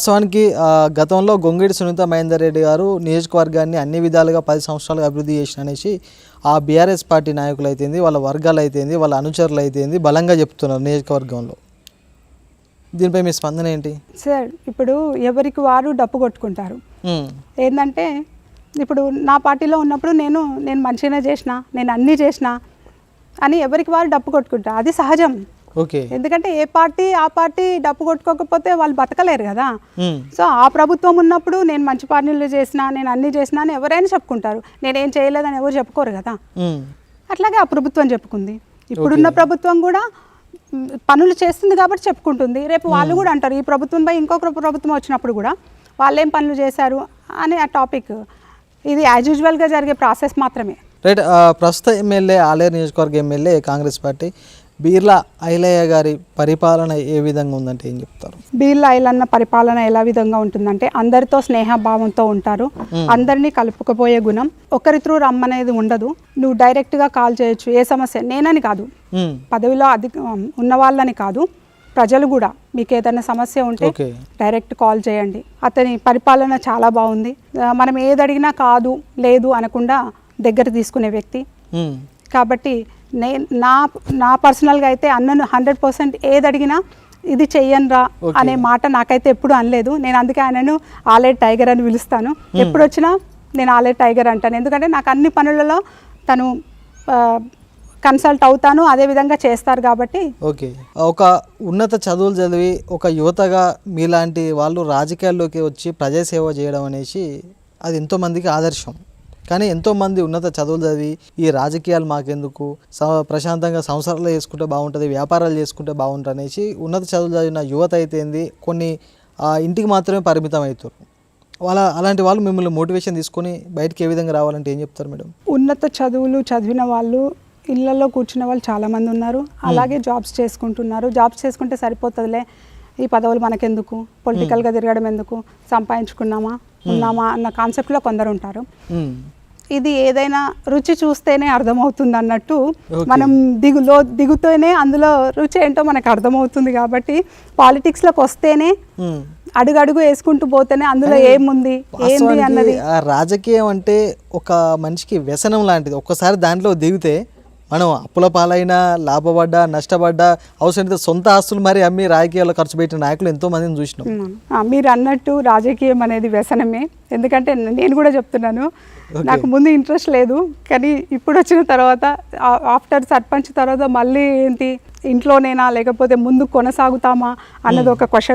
వాస్తవానికి గతంలో గొంగిడి సునీత మహేందర్ రెడ్డి గారు నియోజకవర్గాన్ని అన్ని విధాలుగా 10 సంవత్సరాలుగా అభివృద్ధి చేసిన అనేసి ఆ బీఆర్ఎస్ పార్టీ నాయకులు అయితేంది, వాళ్ళ వర్గాలు అయితేంది, వాళ్ళ అనుచరులు అయితేంది బలంగా చెప్తున్నారు నియోజకవర్గంలో. దీనిపై మీ స్పందన ఏంటి సార్? ఇప్పుడు ఎవరికి వారు డప్పు కొట్టుకుంటారు. ఏంటంటే ఇప్పుడు నా పార్టీలో ఉన్నప్పుడు నేను మంచిగానే చేసిన, నేను అన్నీ చేసిన అని ఎవరికి వారు డప్పు కొట్టుకుంటారు. అది సహజం. ఓకే. ఎందుకంటే ఏ పార్టీ ఆ పార్టీ డప్పు కొట్టుకోకపోతే వాళ్ళు బతకలేరు కదా. సో ఆ ప్రభుత్వం ఉన్నప్పుడు నేను మంచి పనులు చేసిన, నేను అన్నీ చేసిన అని ఎవరైనా చెప్పుకుంటారు. నేనేం చేయలేదని ఎవరు చెప్పుకోరు కదా. అట్లాగే ఆ ప్రభుత్వం చెప్పుకుంది. ఇప్పుడున్న ప్రభుత్వం కూడా పనులు చేస్తుంది కాబట్టి చెప్పుకుంటుంది. రేపు వాళ్ళు కూడా అంటారు ఈ ప్రభుత్వంపై ఇంకొక ప్రభుత్వం వచ్చినప్పుడు కూడా వాళ్ళు ఏం పనులు చేశారు అని ఆ టాపిక్. ఇది యాజ్ యూజువల్గా జరిగే ప్రాసెస్ మాత్రమే. రైట్. ప్రస్తుత ఎమ్మెల్యే ఆలేరు నియోజకవర్గ ఎమ్మెల్యే కాంగ్రెస్ పార్టీ బీర్లా ఐలయ్య గారి పరిపాలన ఏ విధంగా ఉందంటే ఏం చెప్తారు? బీర్లా ఐలన్న పరిపాలన ఎలా విధంగా ఉంటుందంటే అందరితో స్నేహభావంతో ఉంటారు, అందరినీ కలుపుకపోయే గుణం, ఒకరి త్రూ రమ్మనేది ఉండదు. నువ్వు డైరెక్ట్గా కాల్ చేయొచ్చు, ఏ సమస్య నేనని కాదు, పదవిలో ఉన్న వాళ్ళని కాదు, ప్రజలు కూడా మీకు ఏదైనా సమస్య ఉంటే డైరెక్ట్ కాల్ చేయండి. అతని పరిపాలన చాలా బాగుంది. మనం ఏది అడిగినా కాదు లేదు అనకుండా దగ్గర తీసుకునే వ్యక్తి. కాబట్టి నా పర్సనల్గా అయితే అన్నను 100% ఏది అడిగినా ఇది చెయ్యనురా అనే మాట నాకైతే ఎప్పుడు అనలేదు. నేను అందుకే ఆయనను ఆలేరు టైగర్ అని పిలుస్తాను. ఎప్పుడు వచ్చినా నేను ఆలేరు టైగర్ అంటాను. ఎందుకంటే నాకు అన్ని పనులలో తను కన్సల్ట్ అవుతాను, అదేవిధంగా చేస్తారు కాబట్టి. ఓకే. ఒక ఉన్నత చదువులు చదివి ఒక యువతగా మీలాంటి వాళ్ళు రాజకీయాల్లోకి వచ్చి ప్రజాసేవ చేయడం అనేసి అది ఎంతోమందికి ఆదర్శం. కానీ ఎంతోమంది ఉన్నత చదువులు చదివి ఈ రాజకీయాలు మాకెందుకు, ప్రశాంతంగా సంసారాలు చేసుకుంటే బాగుంటుంది, వ్యాపారాలు చేసుకుంటే బాగుంటుంది అనేసి ఉన్నత చదువులు చదివిన యువత అయితేంది కొన్ని ఇంటికి మాత్రమే పరిమితం అవుతారు. అలాంటి వాళ్ళు మిమ్మల్ని మోటివేషన్ తీసుకొని బయటకు ఏ విధంగా రావాలంటే ఏం చెప్తారు మేడం? ఉన్నత చదువులు చదివిన వాళ్ళు ఇళ్లలో కూర్చున్న వాళ్ళు చాలామంది ఉన్నారు. అలాగే జాబ్స్ చేసుకుంటున్నారు. జాబ్స్ చేసుకుంటే సరిపోతుందిలే, ఈ పదవులు మనకెందుకు, పొలిటికల్గా తిరగడం ఎందుకు, సంపాదించుకున్నామా ఉన్నామా అన్న కాన్సెప్ట్లో కొందరు ఉంటారు. ఇది ఏదైనా రుచి చూస్తేనే అర్థమవుతుంది అన్నట్టు, మనం దిగుతూనే అందులో రుచి ఏంటో మనకు అర్థమవుతుంది. కాబట్టి పాలిటిక్స్లోకి వస్తేనే అడుగు వేసుకుంటూ పోతేనే అందులో ఏముంది ఏంది అన్నది. రాజకీయం అంటే ఒక మనిషికి వ్యసనం లాంటిది. ఒక్కసారి దాంట్లో దిగితే మనం అప్పుల పాలైనా, లాభపడ్డా, నష్టపడ్డా, అవసరమైతే సొంత ఆస్తులు మరి అమ్మి రాజకీయాల్లో ఖర్చు పెట్టిన నాయకులు ఎంతో మందిని చూసినాం. మీరు అన్నట్టు రాజకీయం అనేది వ్యసనమే. ఎందుకంటే నేను కూడా చెప్తున్నాను, నాకు ముందు ఇంట్రెస్ట్ లేదు, కానీ ఇప్పుడు వచ్చిన తర్వాత ఆఫ్టర్ సర్పంచ్ తర్వాత మళ్ళీ ఏంటి ఇంట్లోనేనా లేకపోతే ముందు కొనసాగుతామా అన్నది ఒక క్వశ్చన్